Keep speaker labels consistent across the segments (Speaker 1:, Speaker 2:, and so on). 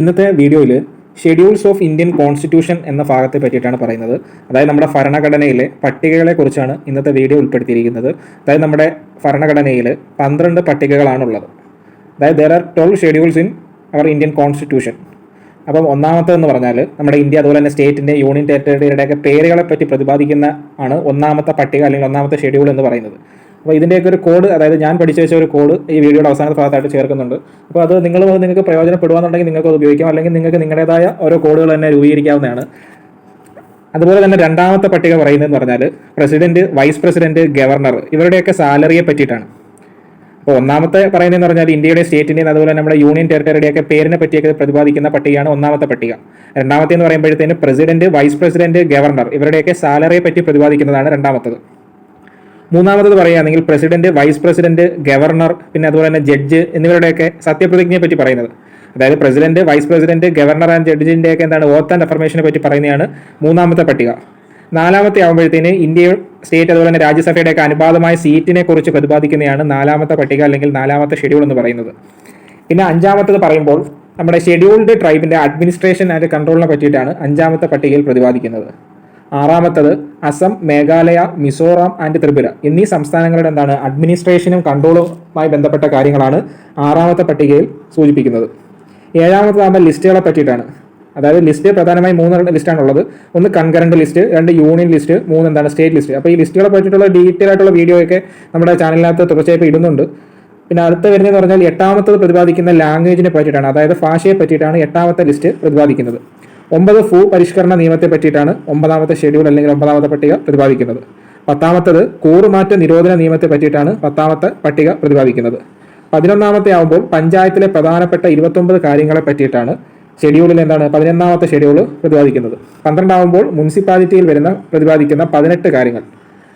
Speaker 1: ഇന്നത്തെ വീഡിയോയിൽ schedules of Indian constitution എന്ന ഭാഗത്തെ പറ്റിയിട്ടാണ് പറയുന്നത്. അതായത് നമ്മുടെ ഭരണഘടനയിലെ പട്ടികകളെ കുറിച്ചാണ് ഇന്നത്തെ വീഡിയോ ഉൾപ്പെടുത്തിയിരിക്കുന്നത്. അതായത് നമ്മുടെ ഭരണഘടനയിൽ 12 പട്ടികകളാണുള്ളത്. അതായത് there are 12 schedules in our Indian constitution. അപ്പം ഒന്നാമത്തെന്ന് പറഞ്ഞാൽ നമ്മുടെ ഇന്ത്യ അതുപോലെ തന്നെ സ്റ്റേറ്റിൻ്റെ യൂണിയൻ ടെറിട്ടറിയുടെയൊക്കെ പേരുകളെ പറ്റി പ്രതിപാദിക്കുന്ന ആണ് ഒന്നാമത്തെ പട്ടിക അല്ലെങ്കിൽ ഒന്നാമത്തെ ഷെഡ്യൂൾ എന്ന് പറയുന്നത്. അപ്പോൾ ഇതിൻ്റെയൊക്കെ ഒരു കോഡ്, അതായത് ഞാൻ പഠിച്ചു വെച്ച ഒരു കോഡ് ഈ വീഡിയോയുടെ അവസാന ഭാഗത്തായിട്ട് ചേർക്കുന്നുണ്ട്. അപ്പോൾ അത് നിങ്ങൾക്ക് പ്രയോജനപ്പെടുവാന്നുണ്ടെങ്കിൽ നിങ്ങൾക്ക് അത് ഉപയോഗിക്കാം, അല്ലെങ്കിൽ നിങ്ങൾക്ക് നിങ്ങളുടേതായ ഓരോ കോഡുകൾ തന്നെ രൂപീകരിക്കാവുന്നതാണ്. അതുപോലെ തന്നെ രണ്ടാമത്തെ പട്ടിക പറയുന്നതെന്ന് പറഞ്ഞാൽ പ്രസിഡന്റ്, വൈസ് പ്രസിഡന്റ്, ഗവർണർ ഇവരുടെയൊക്കെ സാലറിയെ പറ്റിയിട്ടാണ്. അപ്പോൾ ഒന്നാമത്തെ പറയുന്നതെന്ന് പറഞ്ഞാൽ ഇന്ത്യയുടെ സ്റ്റേറ്റിൻ്റെയും അതുപോലെ നമ്മുടെ യൂണിയൻ ടെറിട്ടറിയുടെയൊക്കെ പേരിനെ പറ്റിയൊക്കെ പ്രതിപാദിക്കുന്ന പട്ടികയാണ് ഒന്നാമത്തെ പട്ടിക. രണ്ടാമത്തെ എന്ന് പറയുമ്പോഴത്തേന് പ്രസിഡന്റ്, വൈസ് പ്രസിഡന്റ്, ഗവർണർ ഇവരുടെയൊക്കെ സാലറിയെ പറ്റി പ്രതിപാദിക്കുന്നതാണ് രണ്ടാമത്തത്. മൂന്നാമത്തത് പറയുകയാണെങ്കിൽ പ്രസിഡന്റ്, വൈസ് പ്രസിഡന്റ്, ഗവർണർ പിന്നെ അതുപോലെ തന്നെ ജഡ്ജ് എന്നിവരുടെയൊക്കെ സത്യപ്രതിജ്ഞയെ പറ്റി പറയുന്നത്. അതായത് president, vice president, governor and ജഡ്ജിൻ്റെയൊക്കെ ഓത്ത് ആൻഡ് അഫർമേഷനെ പറ്റി പറയുന്നതാണ് മൂന്നാമത്തെ പട്ടിക. നാലാമത്തെ ആകുമ്പോഴത്തേന് ഇന്ത്യ സ്റ്റേറ്റ് അതുപോലെ തന്നെ രാജ്യസഭയുടെയൊക്കെ അനുപാതമായ സീറ്റിനെ കുറിച്ച് പ്രതിപാദിക്കുന്നതാണ് നാലാമത്തെ പട്ടിക അല്ലെങ്കിൽ നാലാമത്തെ ഷെഡ്യൂൾ എന്ന് പറയുന്നത്. പിന്നെ അഞ്ചാമത്തത് പറയുമ്പോൾ നമ്മുടെ ഷെഡ്യൂൾഡ് ട്രൈബിൻ്റെ അഡ്മിനിസ്ട്രേഷൻ ആൻഡ് കൺട്രോളിനെ പറ്റിയിട്ടാണ് അഞ്ചാമത്തെ പട്ടികയിൽ പ്രതിപാദിക്കുന്നത്. ആറാമത്തത് അസം, മേഘാലയ, മിസോറാം ആൻഡ് ത്രിപുര എന്നീ സംസ്ഥാനങ്ങളുടെ അഡ്മിനിസ്ട്രേഷനും കൺട്രോളുമായി ബന്ധപ്പെട്ട കാര്യങ്ങളാണ് ആറാമത്തെ പട്ടികയിൽ സൂചിപ്പിക്കുന്നത്. ഏഴാമത്തതാകുമ്പോൾ ലിസ്റ്റുകളെ പറ്റിയിട്ടാണ്. അതായത് ലിസ്റ്റ് പ്രധാനമായും 3 ലിസ്റ്റാണുള്ളത്. ഒന്ന് concurrent list, 2 union list, 3 state list. അപ്പോൾ ഈ ലിസ്റ്റുകളെ പറ്റിയിട്ടുള്ള ഡീറ്റെയിൽ ആയിട്ടുള്ള വീഡിയോ ഒക്കെ നമ്മുടെ ചാനലിനകത്ത് തുടർച്ചയായി ഇടുന്നുണ്ട്. പിന്നെ അടുത്ത വരുന്നതെന്ന് പറഞ്ഞാൽ എട്ടാമത്തത് പ്രതിപാദിക്കുന്ന ലാംഗ്വേജിനെ പറ്റിയിട്ടാണ്, അതായത് ഭാഷയെ പറ്റിയിട്ടാണ് എട്ടാമത്തെ ലിസ്റ്റ് പ്രതിപാദിക്കുന്നത്. 9 ഭൂ പരിഷ്കരണ നിയമത്തെ പറ്റിയിട്ടാണ് 9ാമത്തെ ഷെഡ്യൂൾ അല്ലെങ്കിൽ 9ാമത്തെ പട്ടിക പ്രതിപാദിക്കുന്നത്. 10ാമത്തത് കൂറുമാറ്റ നിരോധന നിയമത്തെ പറ്റിയിട്ടാണ് 10ാമത്തെ പട്ടിക പ്രതിപാദിക്കുന്നത്. 11ാമത്തെ ആകുമ്പോൾ പഞ്ചായത്തിലെ പ്രധാനപ്പെട്ട 29 കാര്യങ്ങളെ പറ്റിയിട്ടാണ് ഷെഡ്യൂളിൽ 11ാമത്തെ ഷെഡ്യൂൾ പ്രതിപാദിക്കുന്നത്. 12 ആകുമ്പോൾ മുനിസിപ്പാലിറ്റിയിൽ പ്രതിപാദിക്കുന്ന 18 കാര്യങ്ങൾ.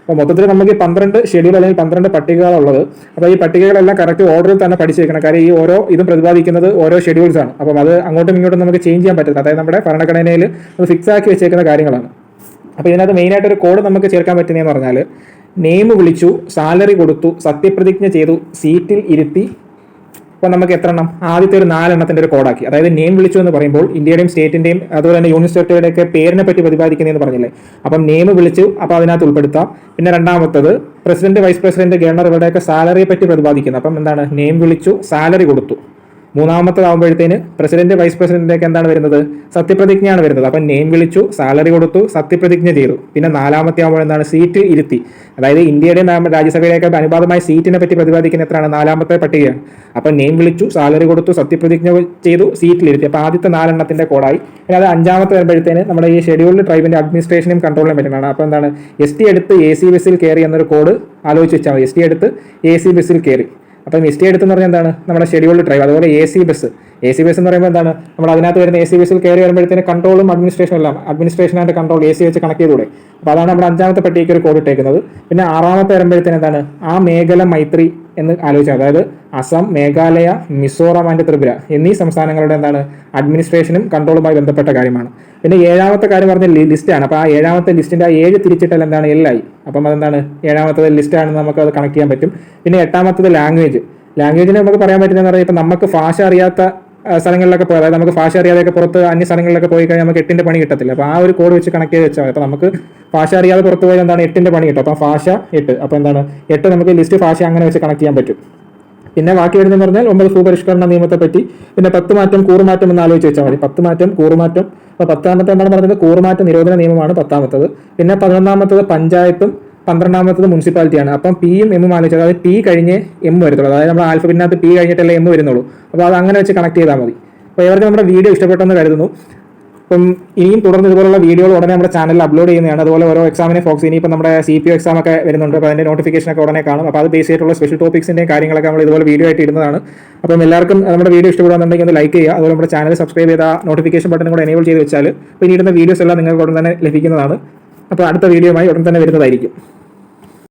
Speaker 1: അപ്പോൾ മൊത്തത്തിൽ നമുക്ക് 12 ഷെഡ്യൂൾ അല്ലെങ്കിൽ 12 പട്ടികകളുള്ളത്. അപ്പോൾ ഈ പട്ടികകളെല്ലാം കറക്റ്റ് ഓർഡറിൽ തന്നെ പഠിച്ചു വെക്കണം. കാര്യം ഈ ഓരോ ഇതും പ്രതിപാദിക്കുന്നത് ഓരോ ഷെഡ്യൂൾസ് ആണ്. അപ്പം അത് അങ്ങോട്ടും ഇങ്ങോട്ടും നമുക്ക് ചേഞ്ച് ചെയ്യാൻ പറ്റില്ല. അതായത് നമ്മുടെ ഭരണഘടനയിൽ അത് ഫിക്സ് ആക്കി വെച്ചേക്കുന്ന കാര്യങ്ങളാണ്. അപ്പോൾ ഇതിനകത്ത് മെയിനായിട്ട് ഒരു കോഡ് നമുക്ക് ചേർക്കാൻ പറ്റുന്നതെന്ന് പറഞ്ഞാൽ നെയിം വിളിച്ചു, സാലറി കൊടുത്തു, സത്യപ്രതിജ്ഞ ചെയ്തു, സീറ്റിൽ ഇരുത്തി. അപ്പോൾ നമുക്ക് എത്ര എണ്ണം? ആദ്യത്തെ ഒരു 4 എണ്ണത്തിൻ്റെ ഒരു കോഡാക്കി. അതായത് നെയിം വിളിച്ചു എന്ന് പറയുമ്പോൾ ഇന്ത്യയുടെയും സ്റ്റേറ്റിൻ്റെയും അതുപോലെ തന്നെ യൂണിയൻ ടെറിട്ടറിയുടെയൊക്കെ പേരിനെ പറ്റി പ്രതിപാദിക്കുന്നതെന്ന് പറഞ്ഞില്ലേ. അപ്പം നെയിം വിളിച്ചു, അപ്പോൾ അതിനകത്ത് ഉൾപ്പെടുത്താം. പിന്നെ രണ്ടാമത്തത് പ്രസിഡന്റ്, വൈസ് പ്രസിഡന്റ്, ഗവർണർ ഇവരുടെയൊക്കെ സാലറിയെ പറ്റി പ്രതിപാദിക്കുന്നത്. അപ്പം നെയിം വിളിച്ചു, സാലറി കൊടുത്തു. മൂന്നാമത്തതാകുമ്പോഴത്തേന് പ്രസിഡന്റ്, വൈസ് പ്രസിഡന്റിലേക്ക് വരുന്നത്? സത്യപ്രതിജ്ഞയാണ് വരുന്നത്. അപ്പം നെയിം വിളിച്ചു, സാലറി കൊടുത്തു, സത്യപ്രതിജ്ഞ ചെയ്തു. പിന്നെ നാലാമത്തെ ആകുമ്പോൾ സീറ്റിൽ ഇരുത്തി. അതായത് ഇന്ത്യയുടെ രാജ്യസഭയിലേക്ക് അനുപാതമായ സീറ്റിനെ പറ്റി പ്രതിപാദിക്കുന്ന എത്രയാണ്? 4ാമത്തെ പട്ടികയാണ്. അപ്പം നെയിം വിളിച്ചു, സാലറി കൊടുത്തു, സത്യപ്രതിജ്ഞ ചെയ്തു, സീറ്റിലിരുത്തി. അപ്പോൾ ആദ്യത്തെ 4 എണ്ണത്തിന്റെ കോഡായി. പിന്നെ അത് 5ാമത്തെ വരുമ്പോഴത്തേന് നമ്മുടെ ഈ ഷെഡ്യൂൾഡ് ട്രൈബിന്റെ അഡ്മിനിസ്ട്രേഷനും കൺട്രോളിനും പറ്റുന്നതാണ്. അപ്പോൾ ST എടുത്ത് AC ബസ്സിൽ കയറി എന്നൊരു കോഡ് ആലോചിച്ച് വെച്ചാൽ മതി. ST എടുത്ത് AC ബസ്സിൽ കയറി. അപ്പം ST എടുത്തെന്ന് പറഞ്ഞാൽ നമ്മുടെ ഷെഡ്യൂൾഡ് ട്രൈബ്. അതുപോലെ AC ബസ് എന്ന് പറയുമ്പോൾ നമ്മൾ അതിനകത്ത് വരുന്ന AC ബസ്സിൽ കയറി വരുമ്പോഴത്തേന് കൺട്രോളും അഡ്മിനിസ്ട്രേഷനും എല്ലാം അഡ്മിനിസ്ട്രേഷൻ ആൻഡ് കൺട്രോൾ AC വെച്ച് കണക്ട് ചെയ്തുകൂടെ. അപ്പോൾ അതാണ് നമ്മുടെ 5ാമത്തെ പട്ടികയ്ക്ക് ഒരു കോഡ് ഇട്ടേക്കുന്നത്. പിന്നെ 6ാമത്തെ വരുമ്പോഴത്തേന് ആ മേഖല മൈത്രി എന്ന് ആലോചിച്ചാൽ, അതായത് അസം, മേഘാലയ, മിസോറാം ആൻഡ് ത്രിപുര എന്നീ സംസ്ഥാനങ്ങളുടെ അഡ്മിനിസ്ട്രേഷനും കൺട്രോളുമായി ബന്ധപ്പെട്ട കാര്യമാണ്. പിന്നെ 7ാമത്തെ കാര്യം പറഞ്ഞ ലിസ്റ്റാണ്. അപ്പോൾ ആ 7ാമത്തെ ലിസ്റ്റിൻ്റെ ആ 7 തിരിച്ചിട്ടാൽ എല്ലായി. അപ്പം 7ാമത്തത് ലിസ്റ്റാണെന്ന് നമുക്ക് അത് കണക്ട് ചെയ്യാൻ പറ്റും. പിന്നെ 8ാമത്തത് ലാംഗ്വേജിനെ നമുക്ക് പറയാൻ പറ്റുന്നതെന്ന് പറഞ്ഞാൽ ഇപ്പം നമുക്ക് ഭാഷ അറിയാത്ത സ്ഥലങ്ങളിലൊക്കെ പോയി, അതായത് നമുക്ക് ഭാഷ അറിയാതെയൊക്കെ പുറത്ത് അന്യ സ്ഥലങ്ങളിലൊക്കെ പോയി കഴിഞ്ഞാൽ നമുക്ക് 8ന്റെ പണി കിട്ടത്തില്ല. അപ്പോൾ ആ ഒരു കോഡ് വെച്ച് കണക്ട് ചെയ്ത് വെച്ചാൽ അപ്പോൾ നമുക്ക് ഭാഷ അറിയാതെ പുറത്ത് പോയാൽ 8ന്റെ പണി കിട്ടും. അപ്പോൾ ഭാഷ 8. അപ്പോൾ 8 നമുക്ക് ലിസ്റ്റ് ഭാഷ അങ്ങനെ വെച്ച് കണക്ട് ചെയ്യാൻ പറ്റും. പിന്നെ ബാക്കി വരുന്നതെന്ന് പറഞ്ഞാൽ 9 ഭൂ പരിഷ്കരണ നിയമത്തെ പറ്റി. പിന്നെ 10 മാറ്റം, കൂറുമാറ്റം എന്ന് ആലോചിച്ച് വെച്ചാൽ മതി. 10 മാറ്റം, കൂറുമാറ്റം. അപ്പോൾ 10ാമത്തെ പറഞ്ഞത് കൂറുമാറ്റ നിരോധന നിയമമാണ് 10ാമത്തത്. പിന്നെ 11ാമത്തത് പഞ്ചായത്തും 12ാമത്തത് മുനിസിപ്പാലിറ്റിയാണ്. അപ്പം Pയും Mഉം ആലോചിച്ചത്, അതായത് P കഴിഞ്ഞ് M വരുത്തുള്ളൂ. അതായത് നമ്മൾ ആൽഫബറ്റിനകത്ത് P കഴിഞ്ഞിട്ടല്ലേ M വരുന്നുള്ളൂ. അപ്പോൾ അത് അങ്ങനെ വെച്ച് കണക്ട് ചെയ്താൽ മതി. അപ്പോൾ ഇവർക്ക് നമ്മുടെ വീഡിയോ ഇഷ്ടപ്പെട്ടെന്ന് കരുതുന്നു. അപ്പം ഇനിയും തുടർന്ന് ഇതുപോലുള്ള വീഡിയോകൾ ഉടനെ നമ്മുടെ ചാനലിൽ അപ്ലോഡ് ചെയ്യുന്നതാണ്. അതുപോലെ ഓരോ എക്സാമിനെ ഫോക്കസ് ഇനിയിപ്പോൾ നമ്മുടെ CPO എക്സാം ഒക്കെ വരുന്നുണ്ട്. അപ്പോൾ അതിൻ്റെ നോട്ടിഫിക്കേഷനൊക്കെ ഉടനെ കാണും. അപ്പോൾ അത് ബേസ് ചെയ്തിട്ടുള്ള സ്പെഷ്യൽ ടോപ്പിക്സിൻ്റെയും കാര്യങ്ങളൊക്കെ നമ്മൾ ഇതുപോലെ വീഡിയോ ആയിട്ട് ഇടുന്നതാണ്. അപ്പം എല്ലാവർക്കും നമ്മുടെ വീഡിയോ ഇഷ്ടപ്പെടുകയാണെന്നുണ്ടെങ്കിൽ ഒന്ന് ലൈക്ക് ചെയ്യുക. അതുപോലെ നമ്മുടെ ചാനൽ സബ്സ്ക്രൈബ് ചെയ്ത നോട്ടിഫിക്കേഷൻ ബട്ടൺ കൂടെ എനേബിൾ ചെയ്ത് വെച്ചാൽ പിന്നെ ഇടുന്ന വീഡിയോസ് എല്ലാം നിങ്ങൾക്ക് ഉടൻ തന്നെ ലഭിക്കുന്നതാണ്. അപ്പോൾ അടുത്ത വീഡിയോയുമായി ഉടൻ തന്നെ വരുന്നതായിരിക്കും.